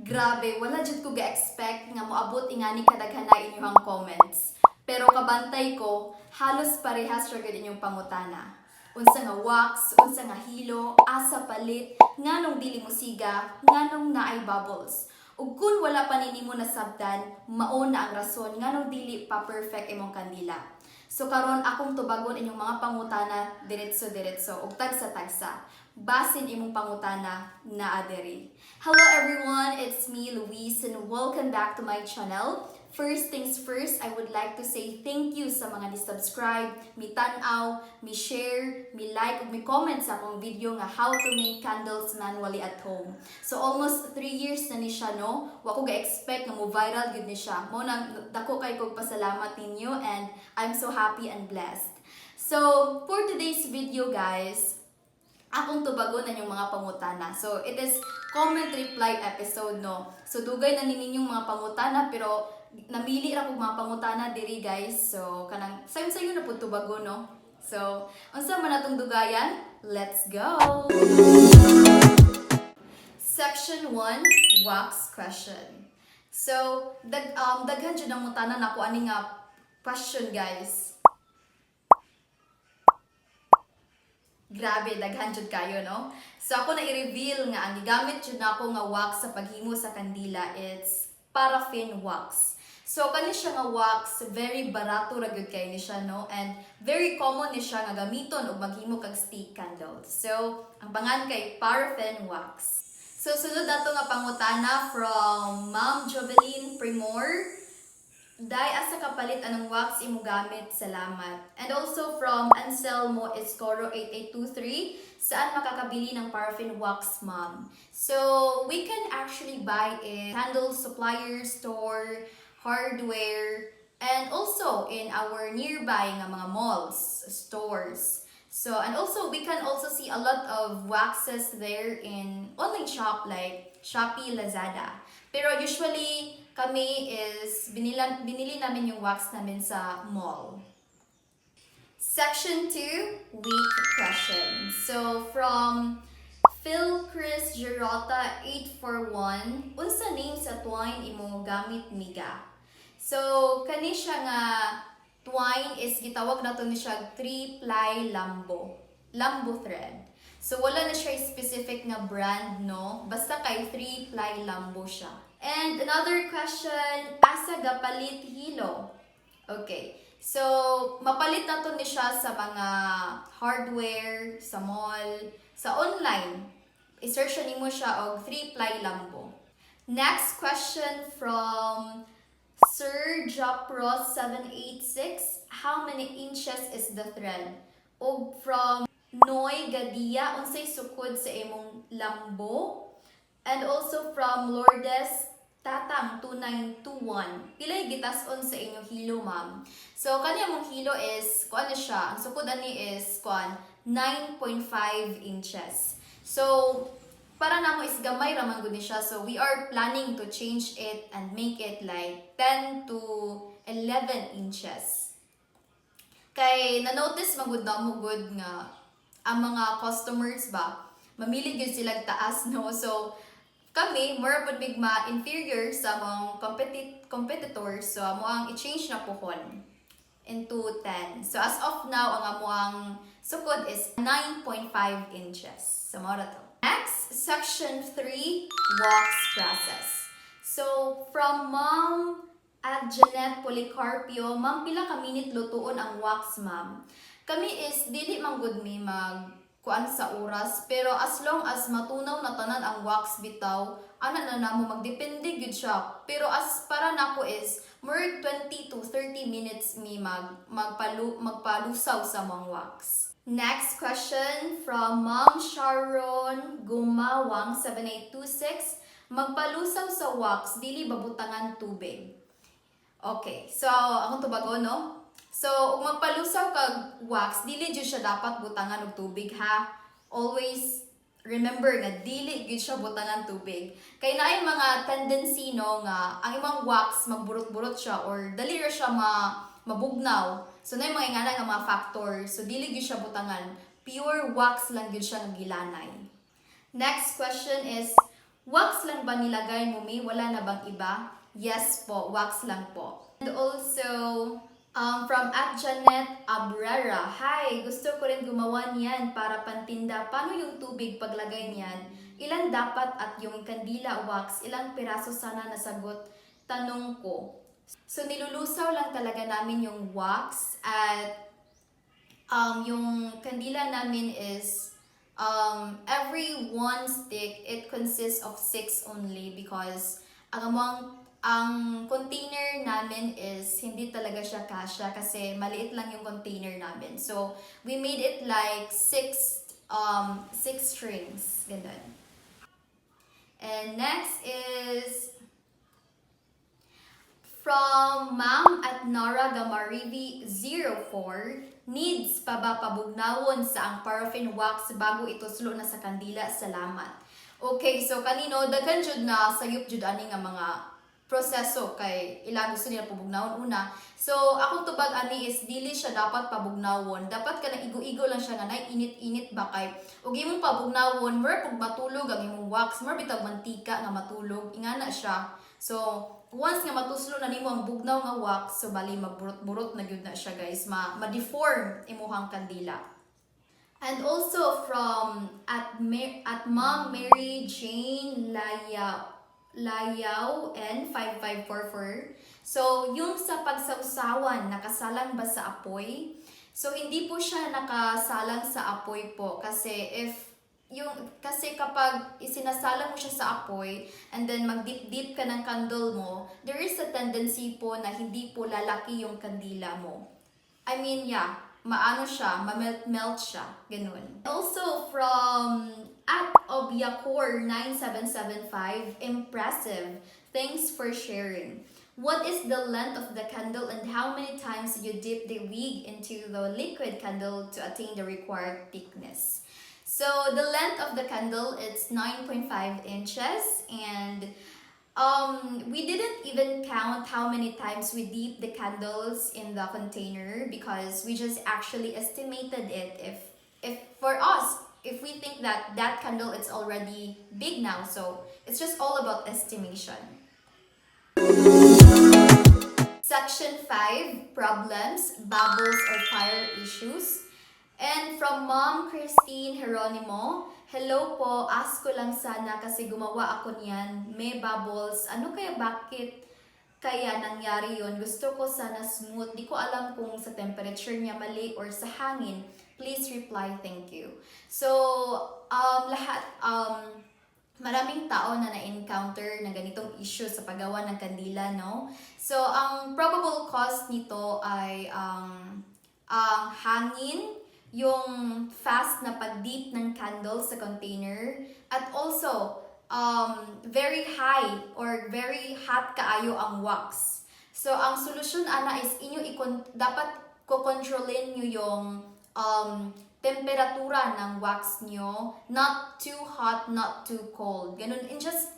Grabe, wala jud ko ga-expect nga moabot ingani kadaghan na inyong comments. Pero kabantay ko, halos parehas ra gid inyong pangutana. Unsa nga wax, unsa nga hilo, asa palit, nganong dili mo siga, nganong naay bubbles. Ug kun wala pa ninimo nasabtan, mao na ang rason nganong dili pa perfect imong kandila. So karon akong tubagon inyong mga pangutana diretso-diretso ug tagsa-tagsa. Basin imong pangutana na adere. Hello everyone, it's me Luis and welcome back to my channel. First things first, I would like to say thank you sa mga ni-subscribe, mi-tanaw, mi-share, mi-like, ug mi-comment sa akong video nga how to make candles manually at home. So almost 3 years na ni siya, no? Wa ko ga-expect nga mo viral gud ni siya. Mo nang dako kay kog pasalamat ninyo and I'm so happy and blessed. So for today's video guys, akong tubagon na yung mga pangutana. So, it is comment reply episode, no? So, dugay na ninyong mga pangutana, pero namili ra kog mga pangutana diri guys. So, kanang sayon-sayon na po tubagon, no? So, unsa man atong dugayan? Let's go! Section 1, wax question. So, daghan jud ang mutana nako ani nga question guys. Grabe, daghan jud kayo, no? So ako na i-reveal nga ang gigamit jud nako nga wax sa paghimo sa kandila, it's paraffin wax. So kani siya nga wax, very barato ra gyud kay ni siya, no? And very common ni siya nga gamiton og maghimo kag stick candles. So ang pangan kay paraffin wax. So sunod nato nga pangutana from Ma'am Joveline Primor. Dai asa kapalit anong wax imo gamit, salamat. And also from Anselmo Escoro 8823, saan makakabili ng paraffin wax, ma'am? So we can actually buy it candle supplier store, hardware, and also in our nearby nga mga malls, stores. So and also we can also see a lot of waxes there in online shop like Shopee, Lazada. Pero usually kami is binili namin yung wax namin sa mall. Section 2, week question. So from Phil Chris Girota 841, unsa name sa twine imo gamit miga? So kani siya nga twine is gitawag nato ni siya 3-ply lambo thread. So wala na siya specific nga brand, no? Basta kay 3-ply lambo siya. And another question, asa gapalit hilo? Okay. So, mapalit na to ni siya sa mga hardware, sa mall, sa online. I-search nimo siya og 3-ply lambo. Next question from Sir Japros 786. How many inches is the thread? Og from Noy Gadia, unsay sukod sa imong lambo? And also from Lourdes Tatang 2921. Pilay gitason sa inyong hilo, ma'am. So kanya mong hilo is kuan na siya. Ang sukod ani is kuan 9.5 inches. So para namo is gamay ra man gud ni siya. So we are planning to change it and make it like 10 to 11 inches. Kay na-notice magud na mo good nga ang mga customers ba mamili gyud sila taas, no? So kami, more pud big ma-inferior sa mga competitors. So, amo ang i-change na pohon into 10. So, as of now, ang amo ang sukod is 9.5 inches. So, mao ra to. Next, section 3, wax process. So, from Ma'am at Janet Policarpio, ma'am, pila ka minute lutuon ang wax, ma'am? Kami is, dili man gud mi kuan sa oras, pero as long as matunaw na tanan ang wax bitaw, ana na namo magdepende gyud siya. Pero as para nako is more 20 to 30 minutes mi magpalusaw sa mga wax. Next question from Ma'am Sharon Gumawang 7826. Magpalusaw sa wax dili babutangan tubig. Okay, so akong tubagon, no? So, kung magpalusaw kag wax, dili jud siya dapat butangan og tubig, ha? Always remember nga dili gyud siya butangan tubig. Kay naay mga tendency, no, nga ang imong wax magburot-burot siya or dali ra siya mabugnaw. So naay mga ingana nga mga factors. So dili gyud siya butangan. Pure wax lang gyud siya nga gilanay. Next question is, Wax lang ba nilagay mo, May? Wala na bang iba? Yes po, wax lang po. And also, from @Janet Abrera, hi, gusto ko rin gumawa niyan para pantinda. Paano yung tubig paglagay niyan? Ilan dapat at yung kandila wax? Ilang piraso sana nasagot tanong ko. So, nilulusaw lang talaga namin yung wax at yung kandila namin is every one stick, it consists of 6 only because ang container namin is hindi talaga siya kasya kasi maliit lang yung container namin. So, we made it like 6 strings. Ganun. And next is from Ma'am at Nora Gamarivi 04, needs pa ba pabugnawon sa ang paraffin wax bago ito sulo na sa kandila? Salamat. Okay, so kanino daghan jud na sayop jud ani nga mga proseso kay ila gusto nila pabugnawon una. So akong tubag ani is dili siya dapat pabugnawon. Dapat ka na igo-igo lang siya nga nay init-init ba kay ug imong pabugnawon more pug matulog ang imong wax, more bitag mantika nga matulog ingana siya. So once nga matuslo na nimo ang bugnaw nga wax, so bali magburot-burot na gyud na siya guys, ma-deform imuhang kandila. And also from at Mom Mary Jane Layaw N5544. So yung sa pagsawsawan, nakasalang ba sa apoy? So hindi po siya nakasalang sa apoy po kasi kasi kapag isinasalang mo siya sa apoy and then mag-dip-dip ka ng candle mo, there is a tendency po na hindi po lalaki yung kandila mo. I mean, yeah, maano siya, ma-melt siya, ganun. Also from @Obyakor9775, impressive. Thanks for sharing. What is the length of the candle and how many times did you dip the wig into the liquid candle to attain the required thickness? So the length of the candle, it's 9.5 inches and we didn't even count how many times we dip the candles in the container because we just actually estimated it if for us, if we think that candle it's already big now, so it's just all about estimation. Section 5, problems, bubbles or fire issues. And from Mom Christine Heronimo, hello po, ask ko lang sana kasi gumawa ako niyan, may bubbles. Ano kaya bakit kaya nangyari yon? Gusto ko sana smooth. Di ko alam kung sa temperature niya mali or sa hangin. Please reply, thank you. So, maraming tao na na-encounter na ganitong issue sa paggawa ng kandila, no? So, ang probable cause nito ay ang hangin, yung fast na pag-dip ng candle sa container, at also very high or very hot kaayo ang wax. So ang solusyon ana is dapat ko-controlin nyo yung temperatura ng wax nyo, not too hot, not too cold. Ganun, and just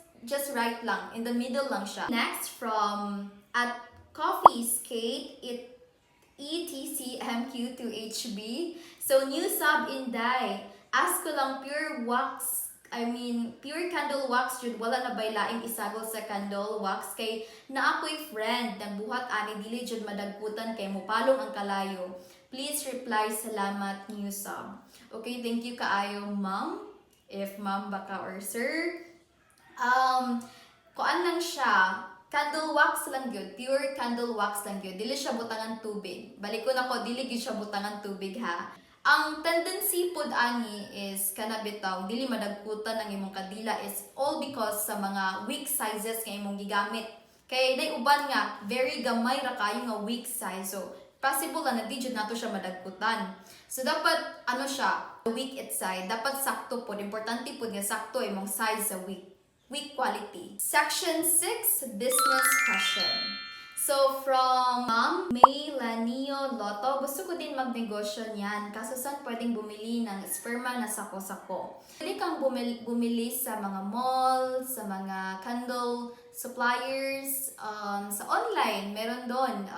right lang, in the middle lang siya. Next from @Coffee Skate, ETCMQ2HB. So, new sub Inday. Ask ko lang, pure candle wax jud wala na bay laing isagol sa candle wax kay na ako'y friend nagbuhat ani dili jud madagkutan kay mopalong ang kalayo. Please reply, salamat, new sub. Okay, thank you kaayo, ma'am. If ma'am baka or sir. Kuan lang siya, candle wax lang gyud, pure candle wax lang gyud. Dili siya butangan tubig. Balik ko nako, dili gyud siya butangan tubig ha. Ang tendency pod ani is kana bitaw dili madagkutan ang imong kadila is all because sa mga wick sizes nga imong gigamit. Kay day uban nga very gamay ra kayo nga wick size. So possible na di jud nato siya madagkutan. So dapat ano siya, the wick side dapat sakto pod. Importante pod nga sakto imong size sa wick. Wick quality. Section 6, business question. So, from Ma'am Maylanio Lotto, gusto ko din magnegosyo niyan. Kaso saan pwedeng bumili ng sperma na sako-sako? Pwede kang bumili sa mga mall, sa mga candle suppliers, sa online. Meron doon,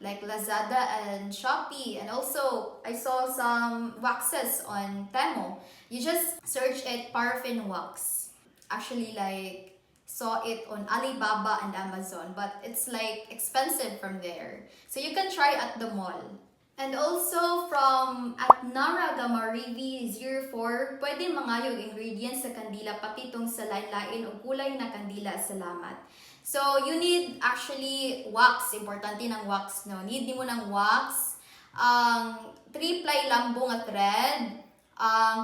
like Lazada and Shopee. And also, I saw some waxes on Temu. You just search it, paraffin wax. actually like saw it on Alibaba and Amazon, but it's like expensive from there. So you can try at the mall. And also from at Naragamarivi 04, pwede mangayo ingredients sa kandila pati itong sa lain-lain o kulay na kandila. Salamat. So you need actually wax. Importante ng wax, no? Need mo ng wax, 3-ply lambo nga thread,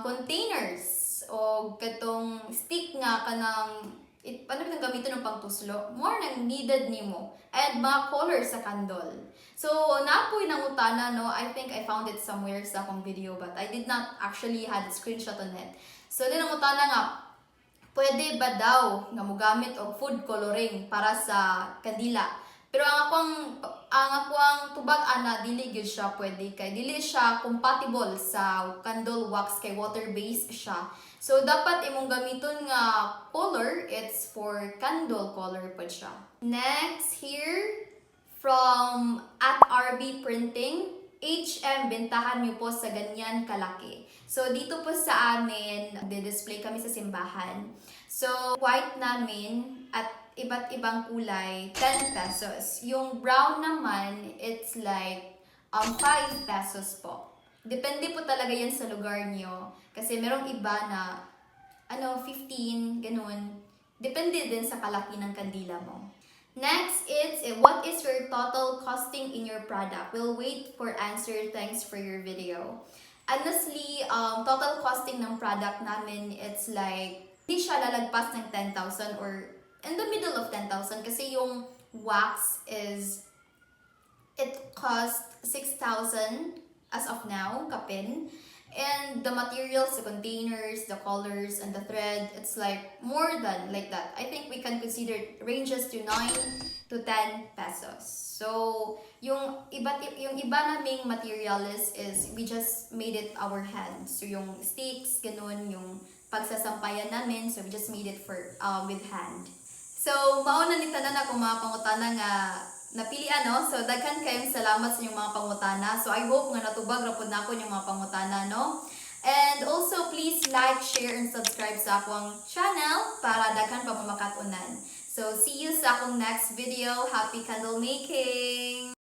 containers o katong stick nga kanang paano ba gamitin ng pangtuslo? More nang needed nimo. And mga colors sa candle. So, napoy ng utana, no? I think I found it somewhere sa akong video, but I did not actually had a screenshot on it. So, din ang utana nga, pwede ba daw nga mogamit og food coloring para sa kandila? Pero ang akong tubag ana dili gyud siya pwede kay dili siya compatible sa candle wax kay water based siya. So dapat imong gamiton nga color, it's for candle color pod siya. Next here from at RB Printing, HM bentahan niyo po sa ganyan kalaki. So dito po sa amin, nagde-display kami sa simbahan. So white namin at iba't ibang kulay, 10 pesos. Yung brown naman, it's like 5 pesos po. Depende po talaga yan sa lugar nyo. Kasi merong iba na 15, ganun. Depende din sa kalaki ng kandila mo. Next is, what is your total costing in your product? We'll wait for answer. Thanks for your video. Honestly, total costing ng product namin, it's like, hindi siya lalagpas ng 10,000 or in the middle of 10,000 kasi yung wax is, it cost 6,000 as of now, kapin. And the materials, the containers, the colors, and the thread, it's like more than like that. I think we can consider it ranges to 9 to 10 pesos. So, yung iba naming materials is we just made it our hands. So, yung sticks, ganun, yung pagsasampayan namin, so we just made it for with hand. So, mauna ni tanan akong mga pangutana nga napilian, no? So, daghan kayong salamat sa inyong mga pangutana. So, I hope nga natubag rapod na ako yung mga pangutana, no? And also, please like, share, and subscribe sa akong channel para daghan pa mamakatunan. So, see you sa akong next video. Happy candle making!